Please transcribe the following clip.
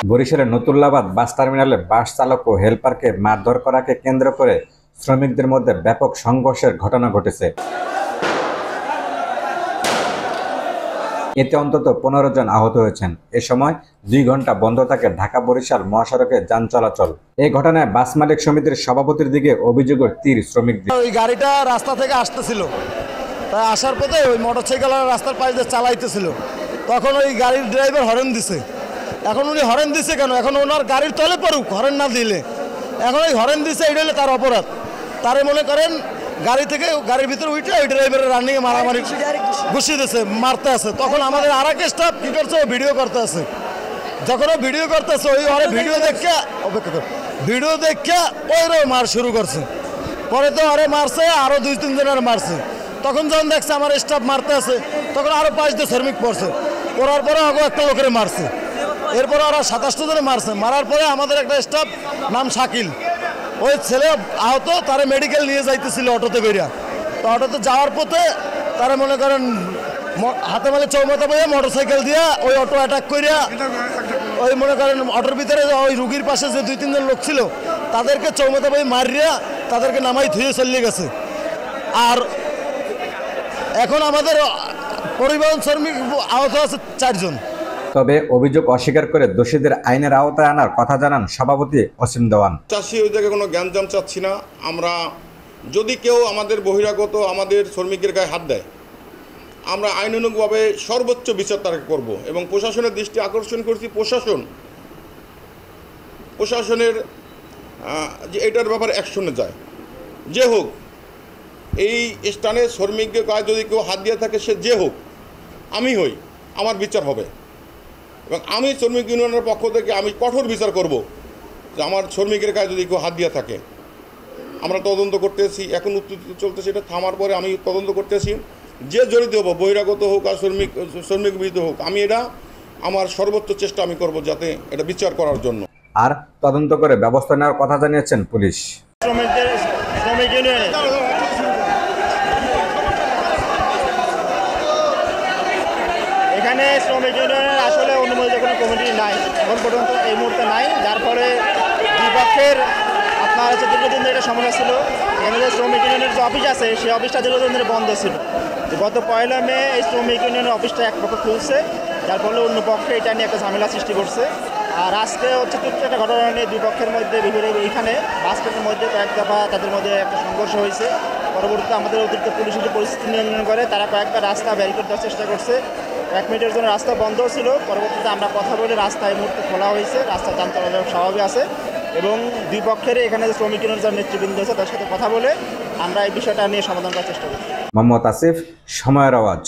বরিশালের নতুল্লাবাদ বাস টার্মিনালে বাস চালক ও হেলপারকে মারধর করাকে কেন্দ্র করে শ্রমিকদের মধ্যে ব্যাপক সংঘর্ষের ঘটনা ঘটেছে। এতে অন্তত 15 জন আহত হয়েছেন। এ সময় 2 ঘন্টা বন্ধ থাকে ঢাকা বরিশাল মহাসড়কে যান চলাচল। এই ঘটনায় বাস মালিক সমিতির সভাপতির দিকে অভিযোগের তীর শ্রমিকদের। ওই গাড়িটা রাস্তা থেকে আসতেছিল, তাই আসার পথে ওই মোটরসাইকেল রাস্তার পাশ দিয়ে চালাইতেছিল, তখন ওই গাড়ির ড্রাইভার হরেন দিছে। এখন উনি হরেন দিছে কেন? এখন ওনার গাড়ির তলে পড়ুক, হরেন না দিলে। এখন ওই হরেন দিছে, এটা হলে তার অপরাধ। তারে মনে করেন গাড়ি থেকে গাড়ির ভিতরে উঠে ওই ড্রাইভারের রানিংয়ে মারামারি ঘুষিয়ে দিচ্ছে, মারতে আছে। তখন আমাদের আর এক স্টাফ কী করছে, ও ভিডিও করতে আছে। যখন ও ভিডিও করতেছে, ওই ওরে ভিডিও দেখে অপেক্ষা করে ভিডিও দেখে ওইরও মার শুরু করছে। পরে তো আরে মারছে, আরও 2-3 জনের মারছে। তখন যখন দেখছে আমার স্টাফ মারতে আছে, তখন আরও 5 দিয়ে শ্রমিক পড়ছে। পড়ার পরে আগে একটা লোকের মারছে। এরপরে ওরা 27 জনে মারছে। মারার পরে আমাদের একটা স্টাফ নাম শাকিল, ওই ছেলে আহত, তারা মেডিকেল নিয়ে যাইতেছিল অটোতে করিয়া। তো অটোতে যাওয়ার পথে তারা মনে করেন হাতে মালে চৌমাথা বইয়া মোটরসাইকেল দিয়া ওই অটো অ্যাটাক করিয়া ওই মনে করেন অটোর ভিতরে ওই রুগীর পাশে যে 2-3 জন লোক ছিল তাদেরকে চৌমাথা বই মারিয়া তাদেরকে নামাই ধুয়ে চলে গেছে। আর এখন আমাদের পরিবহন শ্রমিক আহত আছে 4 জন। তবে অভিযোগ অস্বীকার করে দোষীদের আইনের আওতায় আনার কথা জানান সভাপতি অসীম দেওয়ান। চাষি ওই জায়গায় কোনো জ্ঞানজাম চাচ্ছি না আমরা। যদি কেউ আমাদের বহিরাগত আমাদের শ্রমিকের গায়ে হাত দেয়, আমরা আইনানুগভাবে সর্বোচ্চ বিচার তাকে করব এবং প্রশাসনের দৃষ্টি আকর্ষণ করছি। প্রশাসনের যে এটার ব্যাপারে অ্যাকশনে যায়, যে হোক এই স্থানে শ্রমিকের গায়ে যদি কেউ হাত দিয়ে থাকে, সে যে হোক, আমি হই, আমার বিচার হবে। এবং আমি শ্রমিক ইউনিয়নের পক্ষ থেকে আমি কঠোর বিচার করব যে আমার শ্রমিকের গায়ে যদি কেউ হাত দিয়ে থাকে। আমরা তদন্ত করতেছি, এখন উত্তেজিত চলতেছে। এটা থামার পরে আমি তদন্ত করতেছি, যে জড়িত হবো, বহিরাগত হোক আর শ্রমিক বিরুদ্ধ হোক, আমি এটা আমার সর্বোচ্চ চেষ্টা আমি করব যাতে এটা বিচার করার জন্য। আর তদন্ত করে ব্যবস্থা নেওয়ার কথা জানিয়েছেন পুলিশ। এখানে শ্রমিক ইউনিয়নের আসলে অনুমোদিত কোনো কমিটি নাই, এখন পর্যন্ত এই মুহূর্তে নাই, যার ফলে দুই পক্ষের আপনার হচ্ছে দীর্ঘদিন ধরে একটা সমস্যা ছিল। এখানে যে শ্রমিক ইউনিয়নের যে অফিস আছে, সেই অফিসটা দীর্ঘদিন ধরে বন্ধ ছিল। গত 1 মে এই শ্রমিক ইউনিয়নের অফিসটা এক পক্ষ খুলছে, যার ফলে অন্য পক্ষে এটা নিয়ে একটা ঝামেলা সৃষ্টি করছে। আর আজকে হচ্ছে তুচ্ছ একটা ঘটনা নিয়ে দুই পক্ষের মধ্যে বিভিন্ন এইখানে বাসস্ট্যান্ডের মধ্যে কয়েক দফা তাদের মধ্যে একটা সংঘর্ষ হয়েছে। পরবর্তীতে আমাদের অতিরিক্ত পুলিশ পরিস্থিতি নিয়ন্ত্রণ করে, তারা কয়েকবার রাস্তা ব্যারিকেড দেওয়ার চেষ্টা করছে। 1 মিনিটের জন্য রাস্তা বন্ধ ছিল। পরবর্তীতে আমরা কথা বলে রাস্তা এই মুহূর্তে খোলা হয়েছে, রাস্তা যান চলাচল স্বাভাবিক আছে এবং দুই পক্ষের এখানে যে শ্রমিক ইউনিয়নের যারা নেতৃবৃন্দ আছে তার সাথে কথা বলে আমরা এই বিষয়টা নিয়ে সমাধান করার চেষ্টা করছি। মোহাম্মদ আসিফ, সময়ের আওয়াজ।